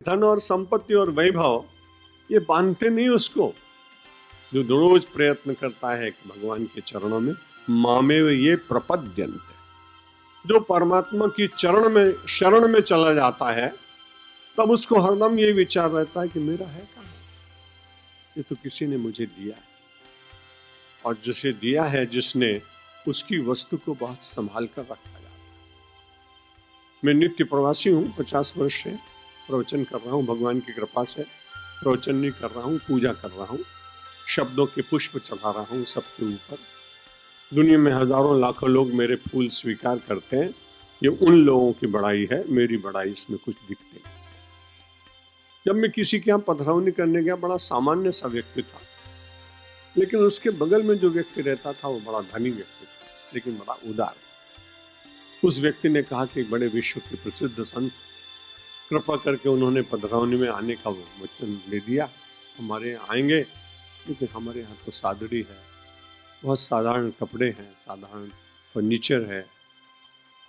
धन और संपत्ति और वैभव ये बांधते नहीं उसको, जो रोज प्रयत्न करता है कि भगवान के चरणों में मामेव ये प्रपद्यन्ते, जो परमात्मा की शरण में चला जाता है, तब उसको हरदम ये विचार रहता है कि मेरा है कहाँ, ये तो किसी ने मुझे दिया है, और जिसे दिया है जिसने, उसकी वस्तु को बहुत संभाल कर रखा जाता है। मैं नित्य प्रवासी हूँ, 50 वर्ष से प्रवचन कर रहा हूँ, भगवान की कृपा से प्रवचन नहीं कर रहा हूँ, पूजा कर रहा हूँ, शब्दों के पुष्प चढ़ा रहा हूँ सबके ऊपर। दुनिया में हजारों लाखों लोग मेरे फूल स्वीकार करते हैं, ये उन लोगों की बड़ाई है, मेरी बड़ाई इसमें कुछ दिखती नहीं। जब मैं किसी के यहाँ पधरावनी करने गया, बड़ा सामान्य सा व्यक्ति था, लेकिन उसके बगल में जो व्यक्ति रहता था वो बड़ा धनी व्यक्ति था, लेकिन बड़ा उदार। उस व्यक्ति ने कहा कि बड़े विश्व के प्रसिद्ध संत, कृपा करके उन्होंने पधरावनी में आने का वो वचन दे दिया, हमारे यहाँ आएंगे, लेकिन हमारे यहाँ तो सादड़ी है, बहुत साधारण कपड़े हैं, साधारण फर्नीचर है,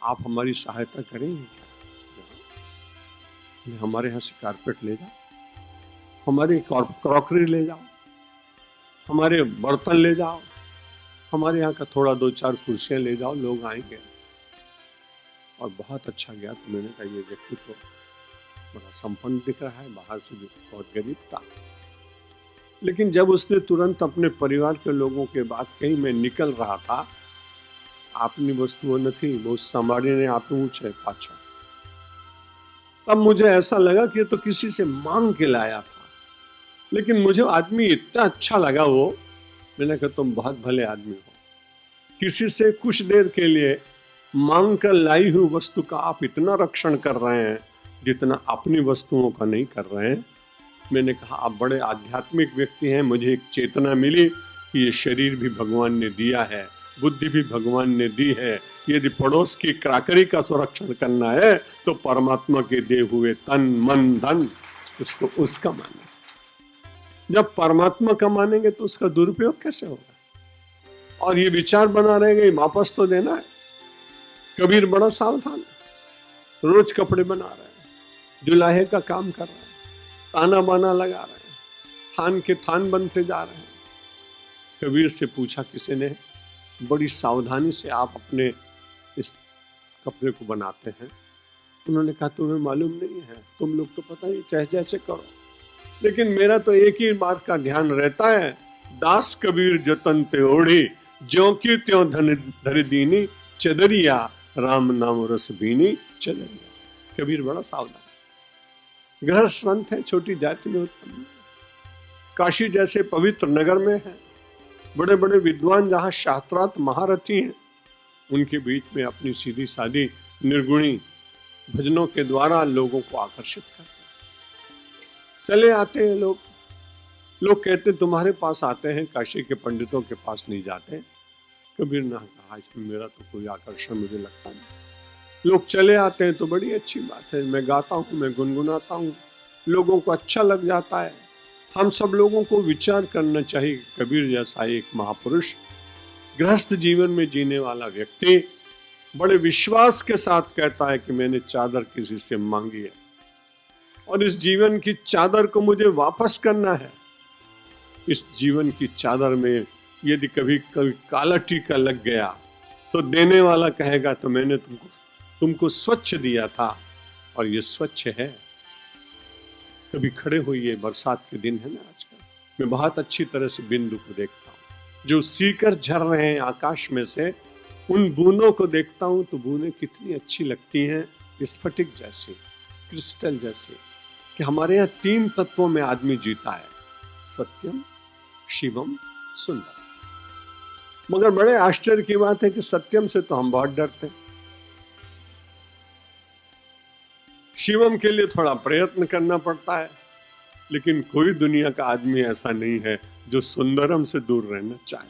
आप हमारी सहायता करेंगे क्या? हमारे यहाँ से कारपेट ले जाओ, हमारी क्रॉकरी ले जाओ, हमारे बर्तन ले जाओ, हमारे यहाँ का थोड़ा 2-4 कुर्सियाँ ले जाओ, लोग आएंगे। और बहुत अच्छा गया। तो मैंने कहा ये व्यक्ति तो बड़ा संपन्न दिख रहा है, बाहर से भी बहुत गरीब था, लेकिन जब उसने तुरंत अपने परिवार के लोगों के बात कही, मैं निकल रहा था, आपनी वस्तुओं નથી, वो संभाળીને આપ્યું છે પાછા। तब मुझे ऐसा लगा कि ये तो किसी से मांग के लाया था, लेकिन मुझे आदमी इतना अच्छा लगा वो, मैंने कहा तुम बहुत भले आदमी हो, किसी से कुछ देर के लिए मांग कर लाई हुई वस्तु का आप इतना रक्षण कर रहे हैं जितना अपनी वस्तुओं का नहीं कर रहे हैं। मैंने कहा आप बड़े आध्यात्मिक व्यक्ति हैं, मुझे एक चेतना मिली कि ये शरीर भी भगवान ने दिया है, बुद्धि भी भगवान ने दी है, यदि पड़ोस की क्राकरी का संरक्षण करना है तो परमात्मा के दिए हुए तन मन धन उसको उसका माने। जब परमात्मा का मानेंगे तो उसका दुरुपयोग कैसे होगा? और ये विचार बना रहेगा वापस तो देना है। कबीर बड़ा सावधान है, रोज कपड़े बना रहे हैं, जुलाहे का काम कर रहे हैं, ताना बाना लगा रहे हैं, थान के थान बनते जा रहे हैं। कबीर से पूछा किसी ने, बड़ी सावधानी से आप अपने इस कपड़े को बनाते हैं? उन्होंने कहा तुम्हें मालूम नहीं है, तुम लोग तो पता ही चाहे जैसे करो, लेकिन मेरा तो एक ही बात का ध्यान रहता है, दास कबीर जतन ते ओढ़ी, ज्यों की त्यों धन धर दीनी, चदरिया राम नाम रस बीनी चदरिया। कबीर बड़ा सावधान, गृहस्थ संत है, छोटी जाति में उत्पन्न, काशी जैसे पवित्र नगर में है, बड़े बड़े विद्वान जहाँ शास्त्रार्थ महारथी हैं, उनके बीच में अपनी सीधी सादी निर्गुणी भजनों के द्वारा लोगों को आकर्षित करते हैं। चले आते हैं लोग कहते तुम्हारे पास आते हैं, काशी के पंडितों के पास नहीं जाते। कबीर ने कहा इसमें मेरा तो कोई आकर्षण मुझे लगता नहीं। लोग चले आते हैं तो बड़ी अच्छी बात है, मैं गाता हूँ, मैं गुनगुनाता हूँ, लोगों को अच्छा लग जाता है। हम सब लोगों को विचार करना चाहिए। कबीर जैसा एक महापुरुष, गृहस्थ जीवन में जीने वाला व्यक्ति बड़े विश्वास के साथ कहता है कि मैंने चादर किसी से मांगी है और इस जीवन की चादर को मुझे वापस करना है। इस जीवन की चादर में यदि कभी काला टीका लग गया तो देने वाला कहेगा तो मैंने तुमको स्वच्छ दिया था और ये स्वच्छ है। कभी खड़े होइए, बरसात के दिन है ना आजकल, मैं बहुत अच्छी तरह से बिंदु को देखता हूँ जो सीकर झर रहे हैं आकाश में से, उन बूंदों को देखता हूँ तो बूंदें कितनी अच्छी लगती हैं, स्फटिक जैसी, क्रिस्टल जैसे। कि हमारे यहाँ 3 तत्वों में आदमी जीता है, सत्यम, शिवम, सुंदर। मगर बड़े आश्चर्य की बात है कि सत्यम से तो हम बहुत डरते हैं, शिवम के लिए थोड़ा प्रयत्न करना पड़ता है, लेकिन कोई दुनिया का आदमी ऐसा नहीं है जो सुंदरम से दूर रहना चाहे।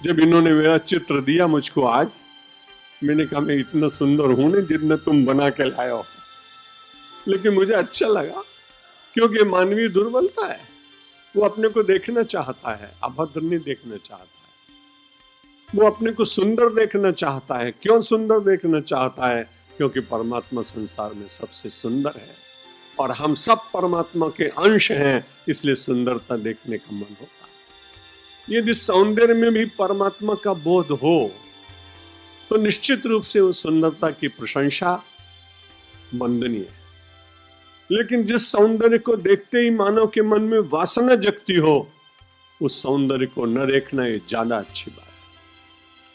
जब इन्होंने मेरा चित्र दिया मुझको आज, मैंने कहा मैं इतना सुंदर हूं नहीं जितना तुम बना के लाए हो, लेकिन मुझे अच्छा लगा क्योंकि मानवीय दुर्बलता है, वो अपने को देखना चाहता है, अभद्र नहीं देखना चाहता है। वो अपने को सुंदर देखना चाहता है। क्यों सुंदर देखना चाहता है? क्योंकि परमात्मा संसार में सबसे सुंदर है और हम सब परमात्मा के अंश हैं, इसलिए सुंदरता देखने का मन होता है। यदि सौंदर्य में भी परमात्मा का बोध हो तो निश्चित रूप से उस सुंदरता की प्रशंसा वंदनीय है। लेकिन जिस सौंदर्य को देखते ही मानव के मन में वासना जगती हो, उस सौंदर्य को न देखना ये ज्यादा अच्छी बात है।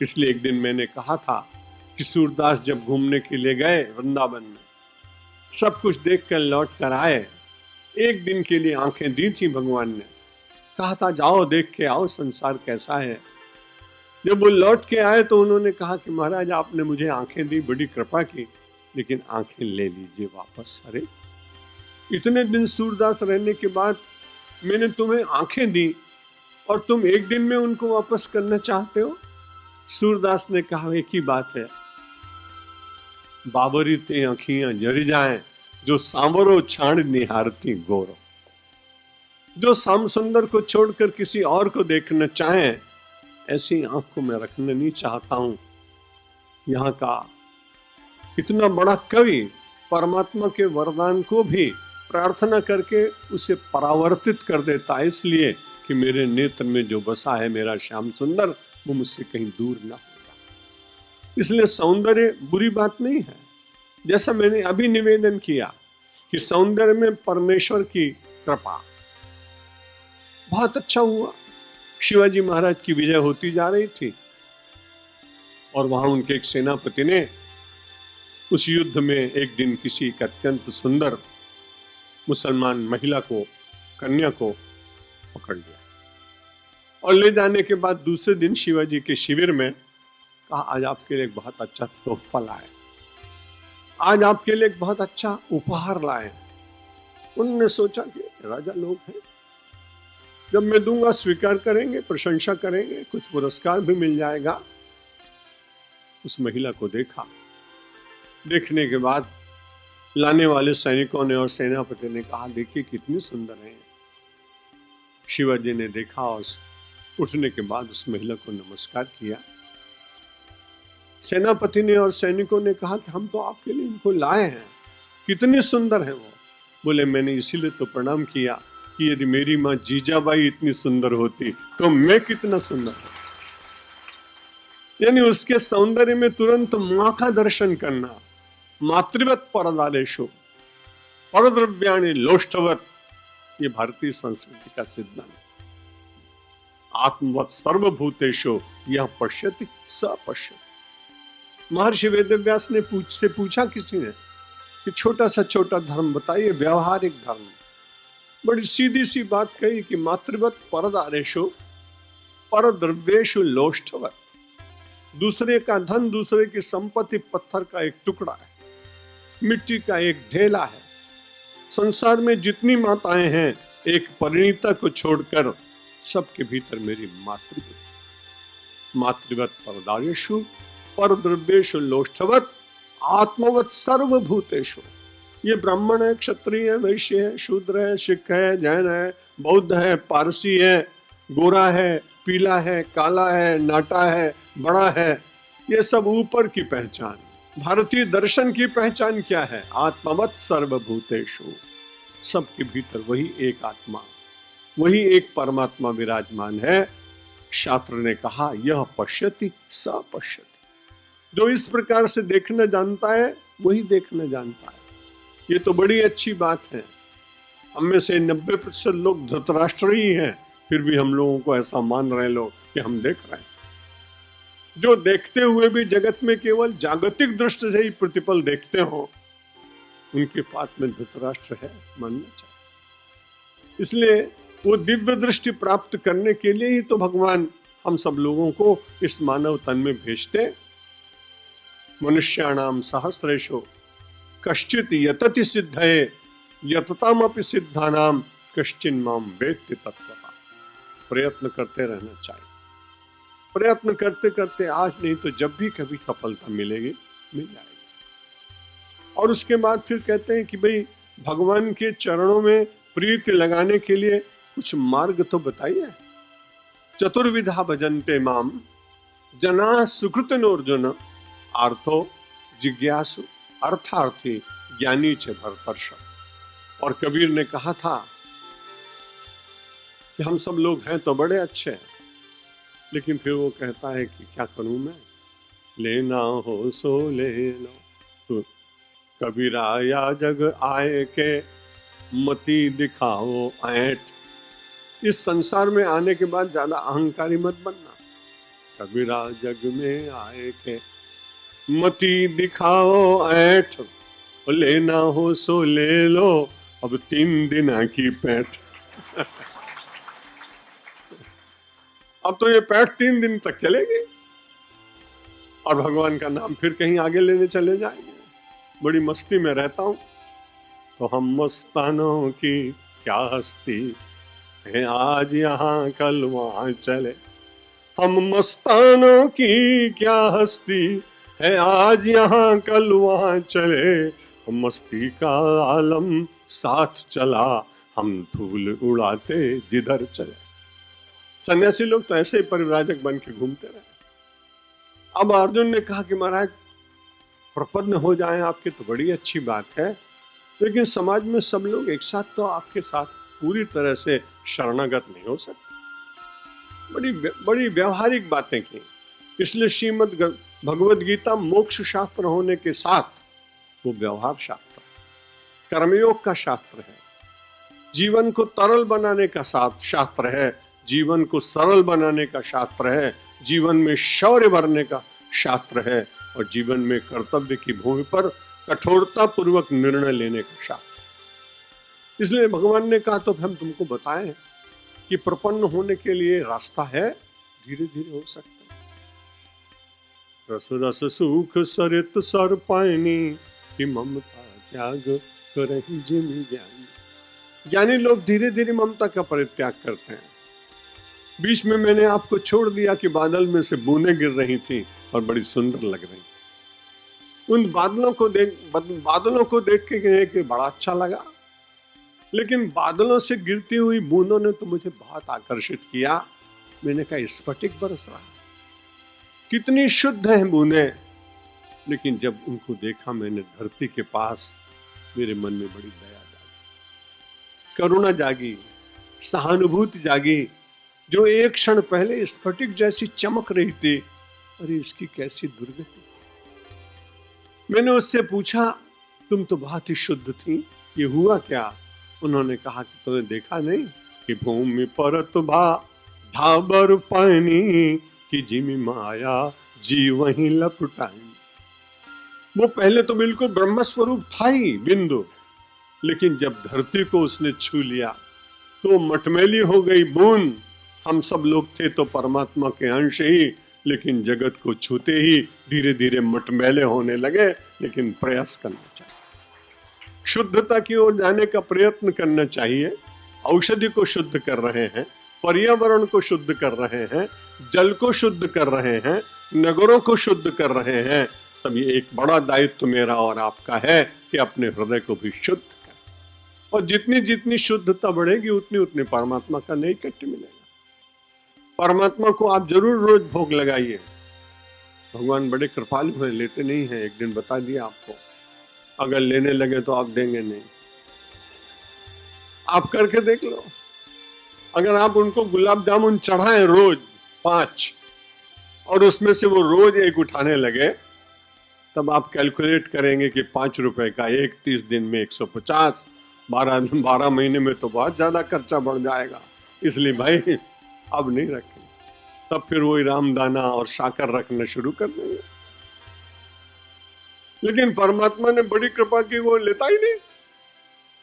इसलिए एक दिन मैंने कहा था कि सूरदास जब घूमने के लिए गए वृंदावन में, सब कुछ देखकर लौट कर आए, एक दिन के लिए आंखें दी थी भगवान ने, कहा था जाओ देख के आओ संसार कैसा है। जब वो लौट के आए तो उन्होंने कहा कि महाराज आपने मुझे आंखें दी, बड़ी कृपा की, लेकिन आंखें ले लीजिए वापस। अरे इतने दिन सूरदास रहने के बाद मैंने तुम्हें आंखें दी और तुम एक दिन में उनको वापस करना चाहते हो? सूरदास ने कहा एक ही बात है, बाबरी ते आंखियां जरी जाएं, जो सांवरो छाण निहारती गोरो। जो श्याम सुंदर को छोड़कर किसी और को देखना चाहें, ऐसी आंख को मैं रखना नहीं चाहता हूं। यहाँ का इतना बड़ा कवि परमात्मा के वरदान को भी प्रार्थना करके उसे परावर्तित कर देता है, इसलिए कि मेरे नेत्र में जो बसा है मेरा श्याम सुंदर, वो मुझसे कहीं दूर ना होगा। इसलिए सौंदर्य बुरी बात नहीं है। जैसा मैंने अभी निवेदन किया कि सौंदर्य में परमेश्वर की कृपा, बहुत अच्छा हुआ। शिवाजी महाराज की विजय होती जा रही थी और वहां उनके एक सेनापति ने उस युद्ध में एक दिन किसी एक अत्यंत सुंदर मुसलमान महिला को, कन्या को पकड़ लिया और ले जाने के बाद दूसरे दिन शिवाजी के शिविर में कहा आज आपके लिए एक बहुत अच्छा तोहफा लाए, आज आपके लिए एक बहुत अच्छा उपहार लाए। उन्होंने सोचा कि राजा लोग हैं, जब मैं दूंगा स्वीकार करेंगे, प्रशंसा करेंगे, कुछ पुरस्कार भी मिल जाएगा। उस महिला को देखा, देखने के बाद लाने वाले सैनिकों ने और सेनापति ने कहा देखिए कितनी सुंदर है। शिवाजी ने देखा और उठने के बाद उस महिला को नमस्कार किया। सेनापति ने और सैनिकों ने कहा कि हम तो आपके लिए इनको लाए हैं, कितनी सुंदर है वो। बोले मैंने इसीलिए तो प्रणाम किया कि यदि मेरी माँ जीजाबाई इतनी सुंदर होती तो मैं कितना सुंदर होता। यानी उसके सौंदर्य में तुरंत माँ का दर्शन करना। मातृवत परदारेशो परद्रव्याणि लोष्टवत, ये भारतीय संस्कृति का सिद्धांत। आत्मवत सर्वभूतेषु यह पश्यति स पश्यति। महर्षि वेदव्यास ने पूछा किसी ने कि छोटा सा छोटा धर्म बताइए, व्यवहारिक धर्म। बड़ी सीधी सी बात कही कि मातृवत परदारेशु परद्रव्येषु लोष्टवत। दूसरे का धन, दूसरे की संपत्ति पत्थर का एक टुकड़ा है, मिट्टी का एक ढेला है। संसार में जितनी माताएं हैं, एक परिणीता को छोड़कर सबके भीतर मेरी मातृवत परदारेषु परद्रव्येषु लोष्टवत आत्मवत सर्वभूतेषु। ये ब्राह्मण है, क्षत्रिय है, वैश्य है, शूद्र है, सिख है, जैन है, बौद्ध है, पारसी है, गोरा है, पीला है, काला है, नाटा है, बड़ा है, ये सब ऊपर की पहचान। भारतीय दर्शन की पहचान क्या है? आत्मवत सर्वभूतेषु। सबके भीतर वही एक आत्मा, वही एक परमात्मा विराजमान है। शास्त्र ने कहा यह पश्यति स पश्यति। जो इस प्रकार से देखना जानता है वही देखना जानता है। ये तो बड़ी अच्छी बात है। हम में से 90% लोग धृतराष्ट्र ही हैं, फिर भी हम लोगों को ऐसा मान रहे लोग कि हम देख रहे हैं। जो देखते हुए भी जगत में केवल जागतिक दृष्टि से ही प्रतिपल देखते हो, उनके पास में धृतराष्ट्र है मानना चाहिए। इसलिए वो दिव्य दृष्टि प्राप्त करने के लिए ही तो भगवान हम सब लोगों को इस मानव तन में भेजते। मनुष्याणाम सहस्रेशो कश्चित यतति सिद्धये यततामपि सिद्धानाम कश्चिन माम वेत्ति तत्वतः। प्रयत्न करते रहना चाहिए। प्रयत्न करते करते आज नहीं तो जब भी कभी सफलता मिलेगी, मिल जाएगी। और उसके बाद फिर कहते हैं कि भाई भगवान के चरणों में प्रीति लगाने के लिए कुछ मार्ग तो बताइए। चतुर्विधा भजन्ते माम जना सुकृतनोर्जुन आर्थो जिज्ञासु अर्थार्थी ज्ञानी च भरतर्षभ। और कबीर ने कहा था कि हम सब लोग हैं तो बड़े अच्छे हैं, लेकिन फिर वो कहता है कि क्या करूं मैं, लेना हो सो ले लो। तो कबीरा या जग आए के मती दिखाओ ऐठ। इस संसार में आने के बाद ज्यादा अहंकारी मत बनना। कबीरा जग में आए के मती दिखाओ ऐठ, लेना हो सो ले लो अब 3 दिन की पैठ। अब तो ये पैठ 3 दिन तक चलेगी और भगवान का नाम फिर कहीं आगे लेने चले जाएंगे। बड़ी मस्ती में रहता हूं तो हम मस्तानों की क्या हस्ती है, आज यहाँ कल वहां चले। हम मस्तानों की क्या हस्ती है, आज यहाँ कल वहां चले। मस्ती का आलम साथ चला, हम धूल उड़ाते जिधर चले। सन्यासी लोग तो ऐसे ही परिव्राजक बन के घूमते रहे। अब अर्जुन ने कहा कि महाराज प्रपन्न हो जाएं आपके तो बड़ी अच्छी बात है, लेकिन समाज में सब लोग एक साथ तो आपके साथ पूरी तरह से शरणागत नहीं हो सकते। बड़ी व्यवहारिक बातें की। इसलिए श्रीमद् भगवद गीता मोक्ष शास्त्र होने के साथ वो व्यवहार शास्त्र, कर्मयोग का शास्त्र है, जीवन को तरल बनाने का शास्त्र है, जीवन को सरल बनाने का शास्त्र है, जीवन में शौर्य भरने का शास्त्र है, और जीवन में कर्तव्य की भूमि पर कठोरता पूर्वक निर्णय लेने का शास्त्र। इसलिए भगवान ने कहा तो हम तुमको बताएं कि प्रपन्न होने के लिए रास्ता है, धीरे धीरे हो सकता है। रस रस सुख सरित सर पानी कि ममता त्याग करहि जिमि ज्ञानी। ज्ञानी लोग धीरे धीरे ममता का परित्याग करते हैं। बीच में मैंने आपको छोड़ दिया कि बादल में से बूंदें गिर रही थी और बड़ी सुंदर लग रही थी। उन बादलों को देख के बड़ा अच्छा लगा, लेकिन बादलों से गिरती हुई बूंदों ने तो मुझे बहुत आकर्षित किया। मैंने कहा स्फटिक बरस रहा, कितनी शुद्ध है बूंदें। लेकिन जब उनको देखा मैंने धरती के पास, मेरे मन में बड़ी दया जागी, करुणा जागी, सहानुभूति जागी। जो एक क्षण पहले स्फटिक जैसी चमक रही थी, अरे इसकी कैसी दुर्गति। मैंने उससे पूछा तुम तो बहुत ही शुद्ध थी, ये हुआ क्या? उन्होंने कहा कि तुमने देखा नहीं कि भूमि पर तो ढाबर पानी कि जिमि माया जी वहीं लपटाई। वो पहले तो बिल्कुल ब्रह्म स्वरूप था ही बिंदु, लेकिन जब धरती को उसने छू लिया तो मटमैली हो गई बूंद। हम सब लोग थे तो परमात्मा के अंश ही, लेकिन जगत को छूते ही धीरे धीरे मटमैले होने लगे। लेकिन प्रयास करना चाहिए, शुद्धता की ओर जाने का प्रयत्न करना चाहिए। औषधि को शुद्ध कर रहे हैं, पर्यावरण को शुद्ध कर रहे हैं, जल को शुद्ध कर रहे हैं, नगरों को शुद्ध कर रहे हैं। तब ये एक बड़ा दायित्व मेरा और आपका है कि अपने हृदय को भी शुद्ध करें। और जितनी जितनी शुद्धता बढ़ेगी उतनी उतनी परमात्मा का नैकट्य मिलेगा। परमात्मा को आप जरूर रोज भोग लगाइए। भगवान बड़े कृपालु हैं, लेते नहीं हैं। एक दिन बता दिया आपको, अगर लेने लगे तो आप देंगे नहीं। आप करके देख लो। अगर आप उनको गुलाब जामुन चढ़ाएं रोज 5, और उसमें से वो रोज एक उठाने लगे, तब आप कैलकुलेट करेंगे कि 5 रुपए का एक, 30 दिन में 150, 12 महीने में तो बहुत ज्यादा खर्चा बढ़ जाएगा। इसलिए भाई अब नहीं रखें। तब फिर वही रामदाना और साकर रखना शुरू कर देंगे। लेकिन परमात्मा ने बड़ी कृपा की, वो लेता ही नहीं।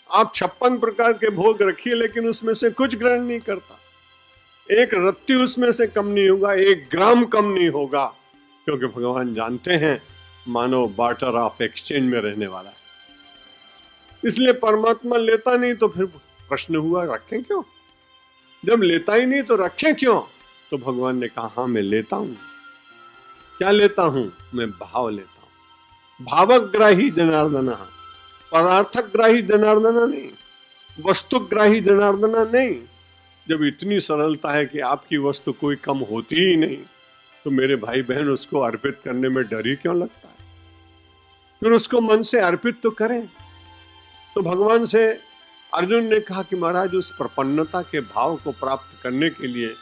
आप 56 प्रकार के भोग रखिए, लेकिन उसमें से कुछ ग्रहण नहीं करता। एक रत्ती उसमें से कम नहीं होगा, 1 ग्राम कम नहीं होगा, क्योंकि भगवान जानते हैं मानव बार्टर ऑफ एक्सचेंज में रहने वाला है। इसलिए परमात्मा लेता नहीं, तो फिर प्रश्न हुआ रखें क्यों? जब लेता ही नहीं तो रखें क्यों? तो भगवान ने कहा हाँ मैं लेता हूं। क्या लेता हूं? मैं भाव लेता हूं। भावग्राही जनार्दना, पदार्थग्राही जनार्दना नहीं, वस्तुग्राही जनार्दना नहीं। जब इतनी सरलता है कि आपकी वस्तु कोई कम होती ही नहीं, तो मेरे भाई बहन उसको अर्पित करने में डर ही क्यों लगता है? फिर उसको मन से अर्पित तो करें। तो भगवान से अर्जुन ने कहा कि महाराज उस प्रपन्नता के भाव को प्राप्त करने के लिए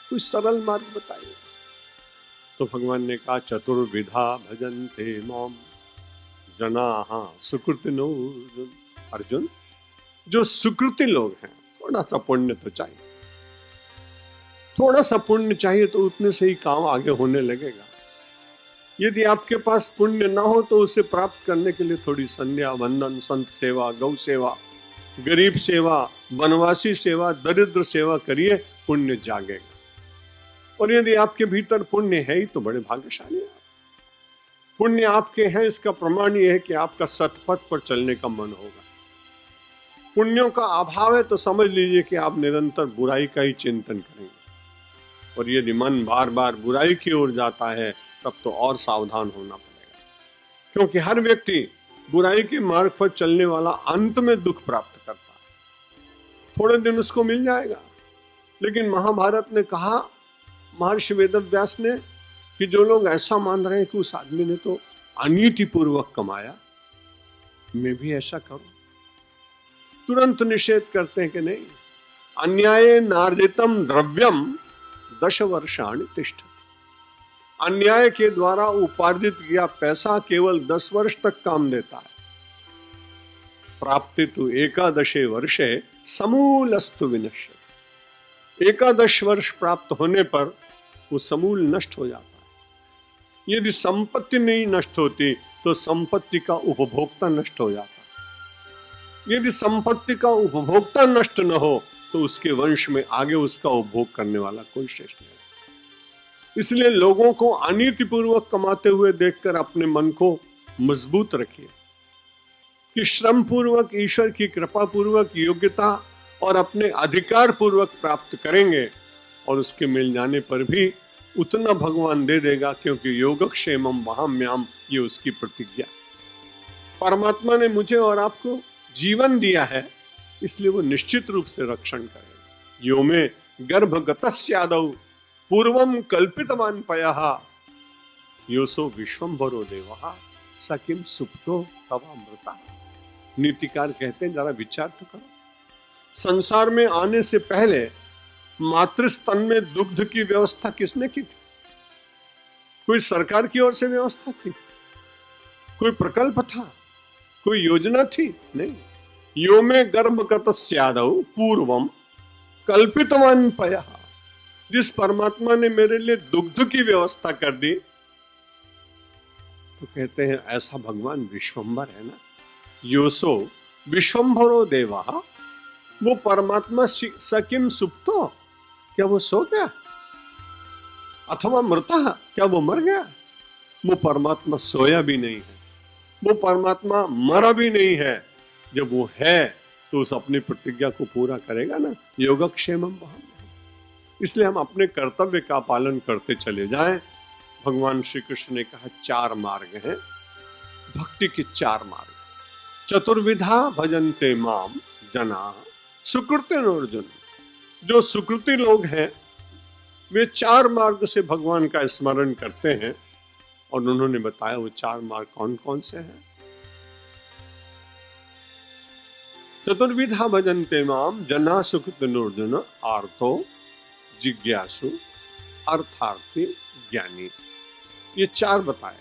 कुछ सरल मार्ग बताइए। तो भगवान ने कहा चतुर्विधा भजन्ते माम जनाः सुकृतिनो। अर्जुन, जो सुकृति लोग हैं, थोड़ा सा पुण्य तो चाहिए, थोड़ा सा पुण्य चाहिए तो उतने से ही काम आगे होने लगेगा। यदि आपके पास पुण्य ना हो तो उसे प्राप्त करने के लिए थोड़ी संध्या वंदन, संत सेवा, गौ सेवा, गरीब सेवा, वनवासी सेवा, दरिद्र सेवा करिए, पुण्य जागेगा। और यदि आपके भीतर पुण्य है ही तो बड़े भाग्यशाली आप। पुण्य आपके हैं इसका प्रमाण यह है कि आपका सतपथ पर चलने का मन होगा। पुण्यों का अभाव है तो समझ लीजिए कि आप निरंतर बुराई का ही चिंतन करेंगे। और यदि मन बार बार बुराई की ओर जाता है तब तो और सावधान होना पड़ेगा, क्योंकि हर व्यक्ति बुराई के मार्ग पर चलने वाला अंत में दुख प्राप्त करता है। थोड़े दिन उसको मिल जाएगा, लेकिन महाभारत ने कहा, महर्षि वेदव्यास ने, कि जो लोग ऐसा मान रहे हैं कि उस आदमी ने तो अनीति पूर्वक कमाया, मैं भी ऐसा करूं, तुरंत निषेध करते हैं कि नहीं, अन्याय नार्जितम द्रव्यम 10 वर्षाणि तिष्ठति। अन्याय के द्वारा उपार्जित किया पैसा केवल 10 वर्ष तक काम देता है। प्राप्ति तो 11 वर्षे समूलस्तु विनश्यति। 11 वर्ष प्राप्त होने पर वो समूल नष्ट हो जाता है। यदि संपत्ति नहीं नष्ट होती तो संपत्ति का उपभोक्ता नष्ट हो जाता है। यदि संपत्ति का उपभोक्ता नष्ट न हो तो उसके वंश में आगे उसका उपभोग करने वाला कोई शेष नहीं। इसलिए लोगों को अनीतिपूर्वक कमाते हुए देखकर अपने मन को मजबूत रखिए कि श्रम पूर्वक, ईश्वर की कृपा पूर्वक, योग्यता और अपने अधिकार पूर्वक प्राप्त करेंगे, और उसके मिल जाने पर भी उतना भगवान दे देगा, क्योंकि योगक्षेमम वहाम्याम, ये उसकी प्रतिज्ञा। परमात्मा ने मुझे और आपको जीवन दिया है, इसलिए वो निश्चित रूप से रक्षण करेगा। यो में गर्भगतस्यादौ पूर्वम कल्पितवान पयः योसो विश्वम्भरो देवः स किम सुप्तो तवामृता। नीतिकार कहते हैं, जरा विचार तो करो, संसार में आने से पहले मातृस्तन में दुग्ध की व्यवस्था किसने की थी? कोई सरकार की ओर से व्यवस्था थी? कोई प्रकल्प था? कोई योजना थी? नहीं। यो में गर्भगतस्यादौ पूर्वम कल्पितवान पयः, जिस परमात्मा ने मेरे लिए दुग्ध की व्यवस्था कर दी, तो कहते हैं ऐसा भगवान विश्वम्भर है ना। योसो विश्वम्भरो देवः, वो परमात्मा सकिम सुप्तो, क्या वो सो गया? अथवा मृतः, क्या वो मर गया? वो परमात्मा सोया भी नहीं है, वो परमात्मा मरा भी नहीं है। जब वो है तो उस अपनी प्रतिज्ञा को पूरा करेगा ना। योगक्षेमम वहाम्याम। इसलिए हम अपने कर्तव्य का पालन करते चले जाएं। भगवान श्री कृष्ण ने कहा 4 मार्ग हैं, भक्ति के 4 मार्ग। चतुर्विधा भजन्ते माम जनाः सुकृतिनो। अर्जुन, जो सुकृति लोग हैं वे 4 मार्ग से भगवान का स्मरण करते हैं, और उन्होंने बताया वो 4 मार्ग कौन कौन से हैं। चतुर्विधा भजन्ते माम जनाः सुकृतिनो अर्जुन आर्तो जिज्ञासु अर्थार्थी ज्ञानी। ये 4 बताए।